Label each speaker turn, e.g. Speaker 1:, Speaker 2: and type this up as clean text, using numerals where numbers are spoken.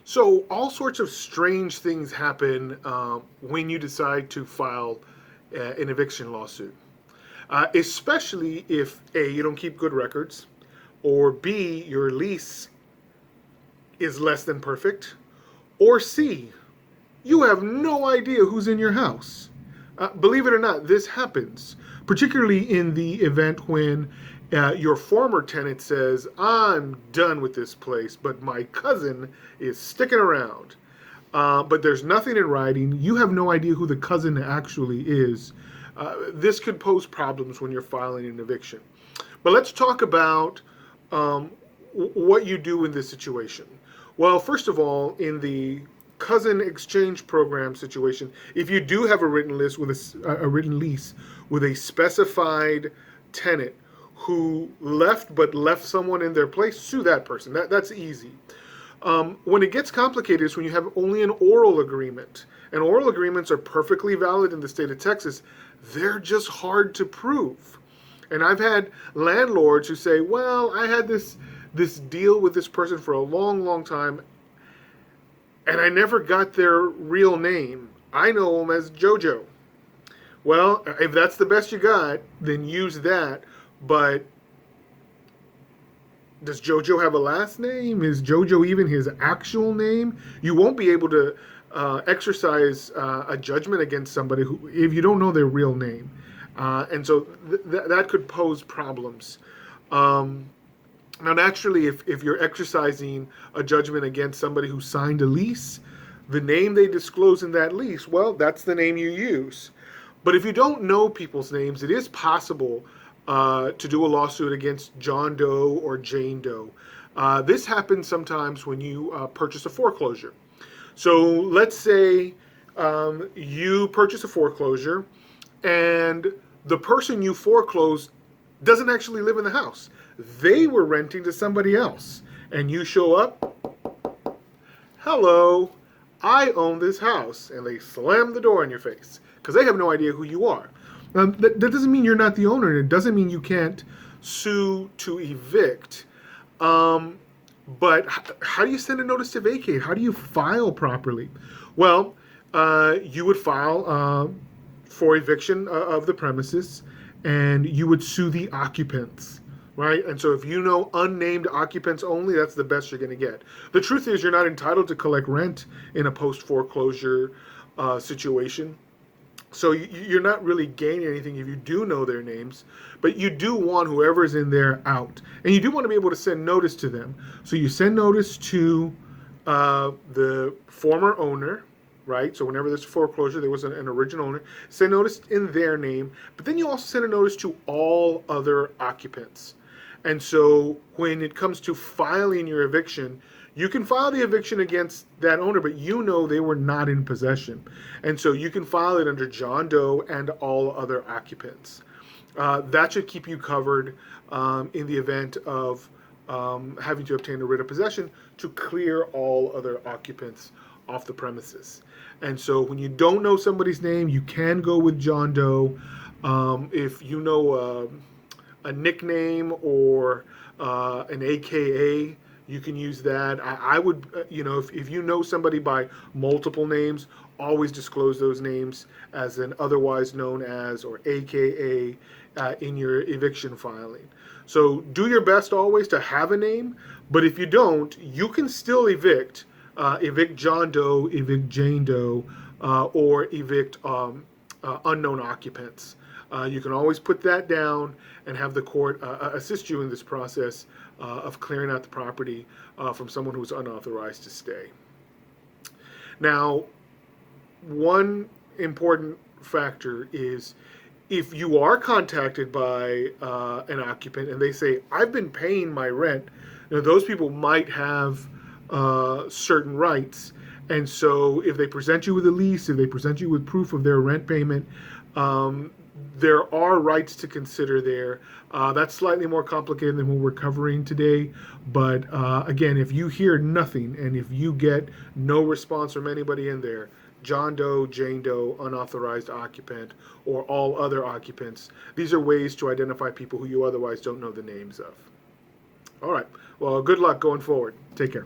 Speaker 1: So all sorts of strange things happen when you decide to file an eviction lawsuit, especially if A, you don't keep good records, or B, your lease is less than perfect, or C, you have no idea who's in your house. Believe it or not, this happens, particularly in the event when your former tenant says, I'm done with this place, but my cousin is sticking around. But there's nothing in writing. You have no idea who the cousin actually is. This could pose problems when you're filing an eviction. But let's talk about what you do in this situation. Well, first of all, in the cousin exchange program situation, if you do have a written list with a written lease with a specified tenant who left but left someone in their place, sue that person. That's easy. When it gets complicated is when you have only an oral agreement. And oral agreements are perfectly valid in the state of Texas. They're just hard to prove. And I've had landlords who say, well, I had this deal with this person for a long, long time, and I never got their real name. I know them as JoJo. Well, if that's the best you got, then use that. But does JoJo have a last name? Is JoJo even his actual name? You won't be able to exercise a judgment against somebody who, if you don't know their real name. And so that could pose problems. Now, naturally, if you're exercising a judgment against somebody who signed a lease, the name they disclose in that lease, well, that's the name you use. But if you don't know people's names, it is possible to do a lawsuit against John Doe or Jane Doe. This happens sometimes when you purchase a foreclosure. So let's say you purchase a foreclosure and the person you foreclosed doesn't actually live in the house. They were renting to somebody else. And you show up, hello, I own this house. And they slam the door in your face because they have no idea who you are. That doesn't mean you're not the owner. It doesn't mean you can't sue to evict. But how do you send a notice to vacate? How do you file properly? Well, you would file for eviction of the premises, and you would sue the occupants, right? And so if you know unnamed occupants only, that's the best you're going to get. The truth is you're not entitled to collect rent in a post-foreclosure situation. So you're not really gaining anything if you do know their names, but you do want whoever's in there out. And you do want to be able to send notice to them. So you send notice to the former owner, right? So whenever there's a foreclosure, there was an original owner. Send notice in their name, but then you also send a notice to all other occupants. And so when it comes to filing your eviction, you can file the eviction against that owner, but you know they were not in possession. And so you can file it under John Doe and all other occupants. That should keep you covered in the event of having to obtain a writ of possession to clear all other occupants off the premises. And so when you don't know somebody's name, you can go with John Doe. If you know a nickname or an AKA, you can use that. I would, if you know somebody by multiple names, always disclose those names as an otherwise known as or AKA in your eviction filing. So do your best always to have a name, but if you don't, you can still evict. Evict John Doe, evict Jane Doe, or evict unknown occupants. You can always put that down and have the court assist you in this process of clearing out the property from someone who's unauthorized to stay. Now, one important factor is if you are contacted by an occupant and they say, I've been paying my rent, those people might have certain rights. And so if they present you with a lease, if they present you with proof of their rent payment, there are rights to consider there. That's slightly more complicated than what we're covering today. But again, if you hear nothing and if you get no response from anybody in there, John Doe, Jane Doe, unauthorized occupant, or all other occupants, these are ways to identify people who you otherwise don't know the names of. All right. Well, good luck going forward. Take care.